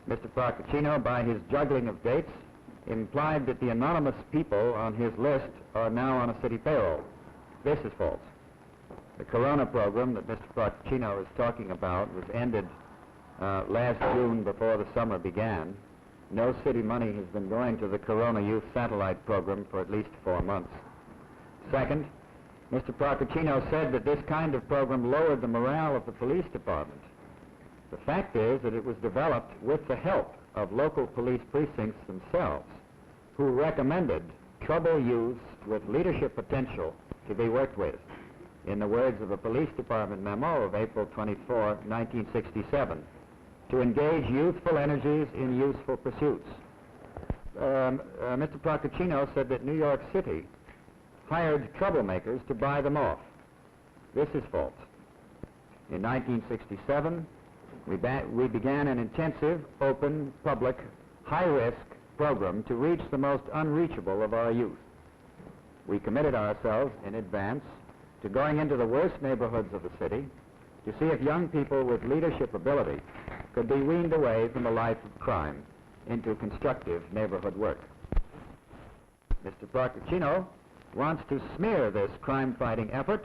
Mr. Procaccino, by his juggling of dates, implied that the anonymous people on his list are now on a city payroll. This is false. The Corona program that Mr. Procaccino is talking about was ended last June before the summer began. No city money has been going to the Corona Youth Satellite Program for at least 4 months. Second, Mr. Procaccino said that this kind of program lowered the morale of the police department. The fact is that it was developed with the help of local police precincts themselves, who recommended trouble youths with leadership potential to be worked with, in the words of a police department memo of April 24, 1967, to engage youthful energies in useful pursuits. Mr. Procaccino said that New York City hired troublemakers to buy them off. This is false. In 1967, we began an intensive, open, public, high-risk program to reach the most unreachable of our youth. We committed ourselves in advance to going into the worst neighborhoods of the city to see if young people with leadership ability could be weaned away from a life of crime into constructive neighborhood work. Mr. Procaccino wants to smear this crime-fighting effort.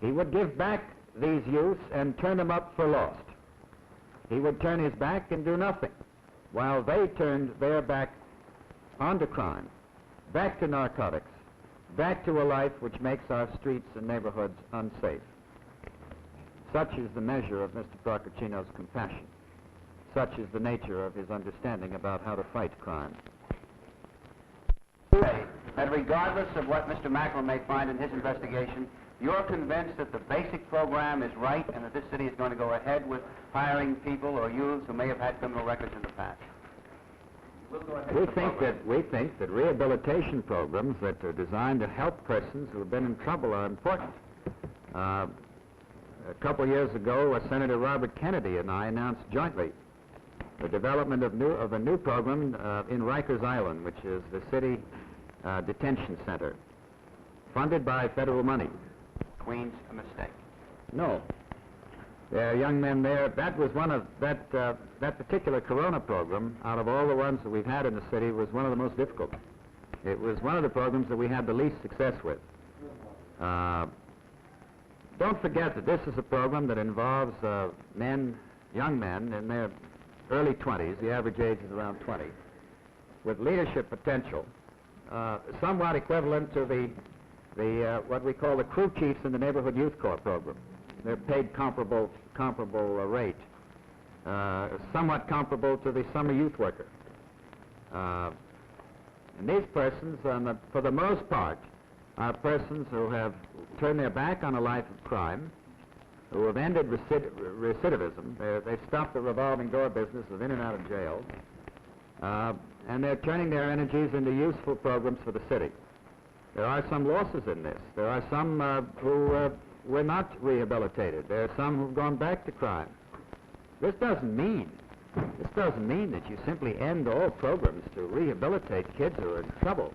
He would give back these youths and turn them up for lost. He would turn his back and do nothing, while they turned their back onto crime, back to narcotics, back to a life which makes our streets and neighborhoods unsafe. Such is the measure of Mr. Procaccino's compassion. Such is the nature of his understanding about how to fight crime. That regardless of what Mr. Macklin may find in his investigation, you're convinced that the basic program is right and that this city is going to go ahead with hiring people or youths who may have had criminal records in the past? We think that rehabilitation programs that are designed to help persons who have been in trouble are important. A couple years ago, Senator Robert Kennedy and I announced jointly the development of a new program in Rikers Island, which is the city detention center, funded by federal money. Queen's a mistake. No. There are young men there. That was one of that particular Corona program, out of all the ones that we've had in the city, was one of the most difficult. It was one of the programs that we had the least success with. Don't forget that this is a program that involves young men in their early 20s, the average age is around 20, with leadership potential, somewhat equivalent to the what we call the crew chiefs in the Neighborhood Youth Corps program. They're paid comparable rate, somewhat comparable to the summer youth worker. And these persons, for the most part, are persons who have turned their back on a life of crime, who have ended recidivism. They've stopped the revolving door business of in and out of jail, and they're turning their energies into useful programs for the city. There are some losses in this. There are some who were not rehabilitated. There are some who've gone back to crime. This doesn't mean that you simply end all programs to rehabilitate kids who are in trouble.